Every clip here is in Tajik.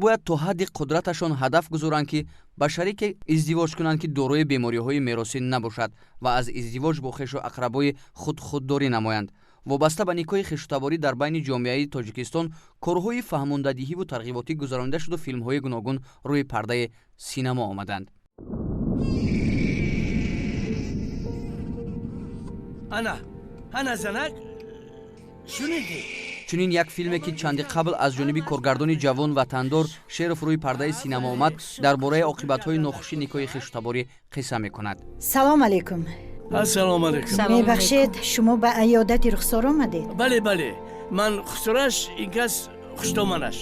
бояд то ҳадди қудраташон ҳадаф гузоранд ки ба шарике издивоҷ кунанд ки дорои бемориҳои меросӣ набошад ва аз издивоҷ бо хешу ақрабои худ худдорӣ намоянд. вобаста ба никоҳи хештаборӣ дар байни ҷомеаи Тоҷикистон корҳои фаҳмондадиҳиву тарғиботӣ гузаронида шуду филмҳои гуногун рӯи пардаи синамо омаданд. ана занак шуниди чунин як филме ки чанди қабл аз ҷониби коргардони ҷавон ватандор Шеров рӯи пардаи синамо омад, дар бораи оқибатҳои нохуши никоҳи хештаборӣ қисса мекунад. салом алейкум. ассалому алейкум. мебахшед, шумо ба айёдати рухсор омадед? бале ман хусураш ин кас хуштоманаш.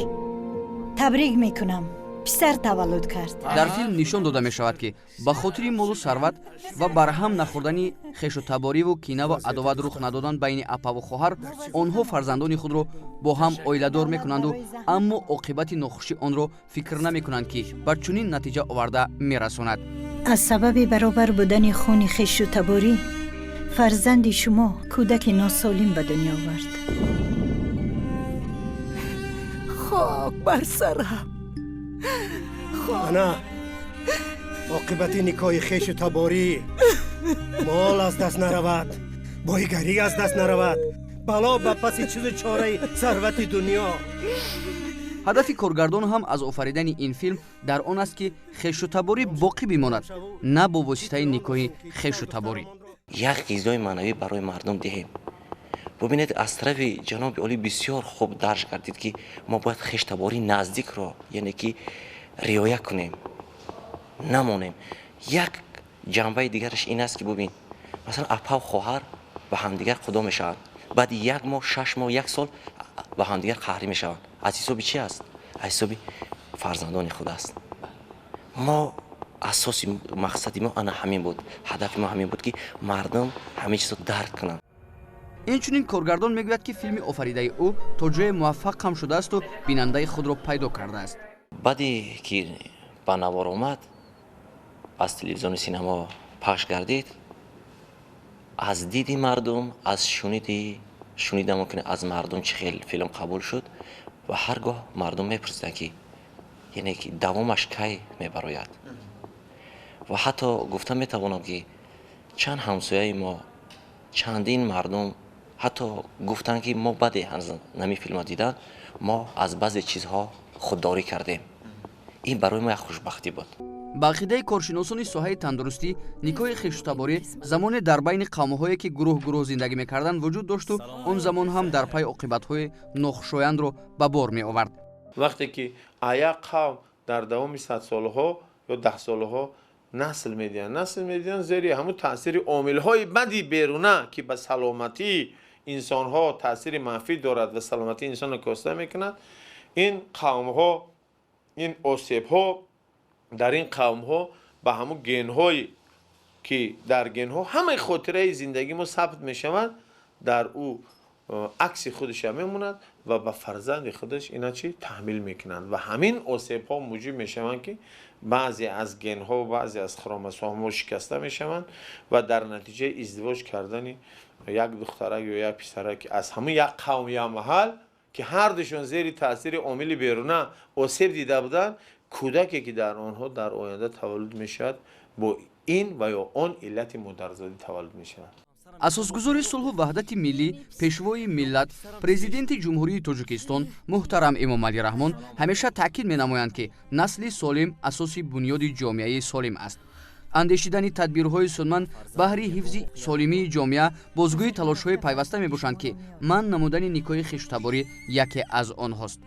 табрик мекунам, писар таваллуд кард. дар филм нишон дода мешавад ки ба хотири молу сарват ва барҳам нахӯрдани хешутабориву кинаву адоват рух надодан байни апаву хоҳар, онҳо фарзандони худро бо ҳам оиладор мекунанду аммо оқибати нохуши онро фикр намекунанд ки ба чунин натиҷа оварда мерасонад. аз сабаби баробар будани хуни хешутаборӣ фарзанди шумо кӯдаки носолим ба дунё овард. خاک بر سرم. ана оқибати никоҳи хешу таборӣ мол аз даст наравад, бойгарӣ аз даст наравад, бало ба паси чизу чораи сарвати дунё. ҳадафи коргардон ҳам аз офаридани ин филм дар он аст ки хешутаборӣ боқӣ бимонад, на бо воситаи никоҳи хешутаборӣ. як ғизои маънавӣ барои мардум диҳем. бубинед аз тарафи ҷаноби олӣ бисёр хуб дарж гардид ки мо бояд хештаборӣ наздикро яъне ки риоя кунем, намонем. як ҷанбаи дигараш ин аст ки бубин масалан апав хоҳар ба ҳамдигар қудо мешаванд, баъди 1 моҳ 6 моҳ 1 сол ба ҳамдигар қаҳрӣ мешаванд. аз ҳисоби чи аст? аз ҳисоби фарзандони худ аст. мо асоси мақсади мо ана ҳамин буд, ҳадафи мо ҳамин буд ки мардум ҳамин чизро дарк кунанд. инчунин коргардон мегӯяд ки филми офаридаи ӯ то ҷое муваффақ ҳам шудаасту бинандаи худро пайдо кардааст. баъде ки ба навор омад, аз телевизиони синемо пахш гардид, аз диди мардум, аз шунида мумкин аз мардум чӣ хел филм қабул шуд ва ҳар гоҳ мардум мепурсиданд ки яъне ки давомаш кай мебарояд. ва ҳатто гуфта метавонам ки чанд ҳамсояи мо, чандин мардум ҳатто гуфтанд ки мо баъде нами филмро дидан мо аз баъзе чизҳо худдорӣ кардем. ин барои мо як хушбахтӣ буд. ба ақидаи коршиносони соҳаи тандурустӣ, никоҳи хештаборӣ замоне дар байни қавмҳое ки гурӯҳ зиндагӣ мекарданд вуҷуд дошту он замон ҳам дар пай оқибатҳои нохушояндро ба бор меовард. вақте ки аяк қавм дар давоми 100 солҳо ё 10 солҳо насл медиҳанд зери ҳамун таъсири омилҳои бади беруна ки ба саломатии инсонҳо таъсири манфӣ дорад ва саломатии инсонро коста мекунад, ин қавмҳо, ин осебҳо дар ин қавмҳо ба ҳамун генҳои ки дар генҳо ҳамаи хотираи зиндагӣ мо сабт мешаванд, дар ӯ акси худаш мемонад ва ба фарзанди худаш ина чи таҳмил мекунанд ва ҳамин осебҳо муҷиб мешаванд ки баъзе аз генҳо, баъзе аз хромосомҳо шикаста мешаванд ва дар натиҷаи издивоҷ кардани як духтарак ё як писарак аз ҳамун як қавм ё маҳал ки ҳардушон зери таъсири омили беруна осеб дида буданд, кӯдаке ки дар онҳо дар оянда таваллуд мешавад бо ин ва ё он иллати модарзодӣ таваллуд мешавад. асосгузори сулҳу ваҳдати миллӣ, пешвои миллат, президенти ҷумҳурии Тоҷикистон муҳтарам Эмомалӣ Раҳмон ҳамеша таъкид менамоянд ки насли солим асоси бунёди ҷомеаи солим аст. андешидани тадбирҳои сунманд баҳри ҳифзи солимии ҷомеа бозгӯи талошҳои пайваста мебошанд ки манъ намудани никоҳи хештаборӣ яке аз онҳост.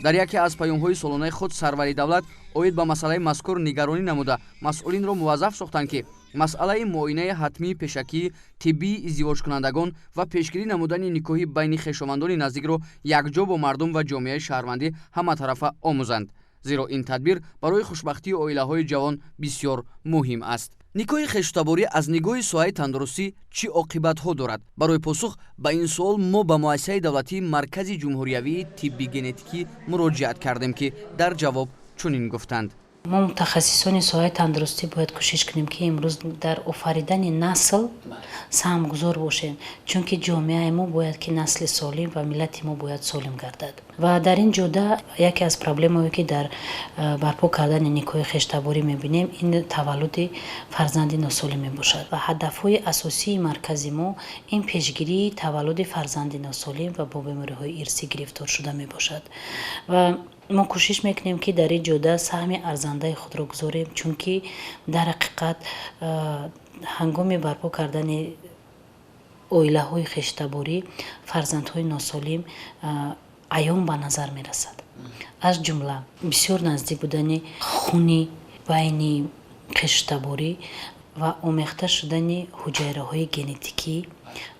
дар яке аз паёмҳои солонаи худ сарвари давлат оид ба масъалаи мазкур нигаронӣ намуда масъулинро муваззаф сохтанд ки масъалаи муоинаи ҳатмии пешакии тиббии издивоҷкунандагон ва пешгирӣ намудани никоҳи байни хешовандони наздикро якҷо бо мардум ва ҷомеаи шаҳрвандӣ ҳаматарафа омӯзанд, зеро ин тадбир барои хушбахтии оилаҳои ҷавон бисёр муҳим аст. никоҳи хештаборӣ аз нигоҳи соҳаи тандурустӣ чӣ оқибатҳо дорад? барои посух ба ин суол мо ба муассисаи давлатии маркази ҷумҳуриявии тибби генетикӣ муроҷиат кардем ки дар ҷавоб чунин гуфтанд. ما متخصصان سوای تندرستی باید کوشش کنیم که امروز در آفریدن نسل سهمگذار باشیم، چون که جامعه ما باید که نسل سالم و ملت ما باید سالم گردد. و در این جدا یکی از پرابلمایی که در برپا کردن نیکوی خشتباری میبینیم این تولد فرزند ناسالم میباشد و هدفهای اساسی مرکزی ما این پیشگیری تولد فرزند ناسالم و با بیماری‌های ارثی گرفتار شده میباشد و ما کوشش میکنیم که در این جدا سهم ارزنده خود را گذاریم، چون که در حقیقت هنگام برپا کردن اویله های خشتباری فرزندهای ناسالم عیان به نظر میرسد. از جمله بسیار نزدیک بودن خونی بین خشتباری و آمیخته شدن حجره های ژنتیکی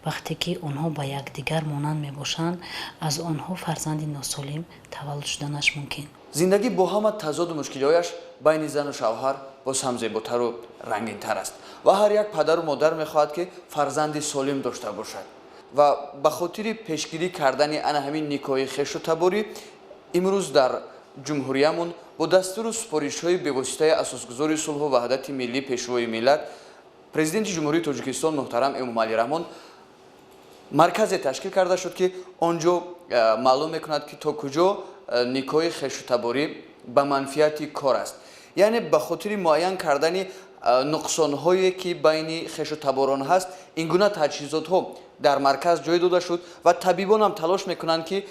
وقتی که آنها با یکدیگر مانند میباشند، از آنها فرزند ناسالم تولد شدنش ممکن. زندگی با همه تضاد و مشکلاتش بین زن و شوهر باز هم زیباتر و رنگین تر است و هر یک پدر و مادر میخواهد که فرزند سالم داشته باشد و به خاطر پیشگیری کردن همین نیکوی خش و تباری امروز در جمهوریمون با دستور و سپارش‌های به واسطه اساسگذار صلح و وحدت ملی پیشوای ملت پرزیدنت جمهوری تاجیکستان محترم امامعلی رحمان مرکز تشکیل کرده شد که آنجا معلوم میکند که تا کجا نیکوی خش و تباری به منفیت کار است، یعنی به خاطر معین کردن نقصان‌هایی که بین خش و تباران هست این گونه تجهیزات ها در مرکز جای داده شد و طبیبان هم تلاش میکنند که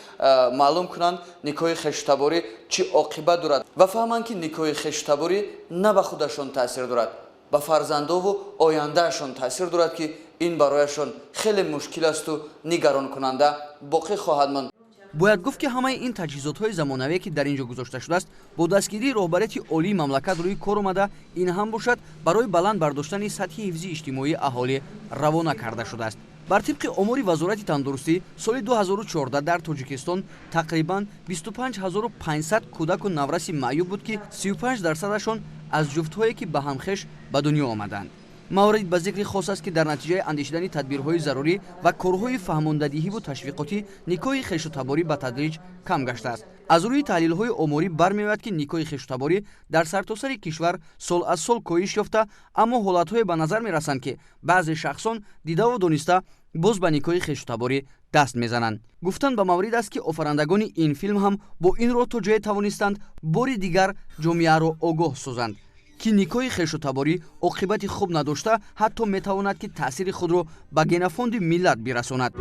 معلوم کنند نیکوی خش و تباری چه عاقبت دارد و فهمند که نیکوی خش و تباری نه به خودشان تاثیر دارد، به فرزندا و آیندهشان تاثیر دارد که این برایشان خیلی مشکل است و نگران کننده باقی خواهد ماند. باید گفت که همه این تجهیزات‌های زمانوی که در اینجا گذاشته شده است با دستگیری رهبری عالی مملکت روی کار آمده، این هم باشد برای بلند برداشتن سطح حفظی اجتماعی اهالی روانه کرده شده است. بر طبق امور وزارت تندرستی سال 2014 در تاجیکستان تقریباً 25500 کودک و نورس معیوب بود که 35% از جفت‌هایی که به هم خش به دنیا آمدند. مورد به ذکر خاص است که در نتیجه اندیشیدن تدبیرهای ضروری و کارهای فهماندهی و تشویقاتی نیکوی خش و تباری به تدریج کم گشته است. از روی تحلیل‌های اموری برمی‌آید که نیکوی خش و تباری در سرتاسر کشور سال از سال کاهش یافته، اما حالت‌های به نظر می‌رسند که بعضی شخصان دیده و دانسته باز به نیکوی خش و تباری دست می‌زنند. گفتن به مورد است که آفرندگان این فیلم هم با این راه تا جای توانستند بار دیگر جامعه را آگاه سازند که نیکوی خش و تباری عاقبت خوب نداشته، حتی میتواند که تأثیر خود را به گنفاند ملت برساند.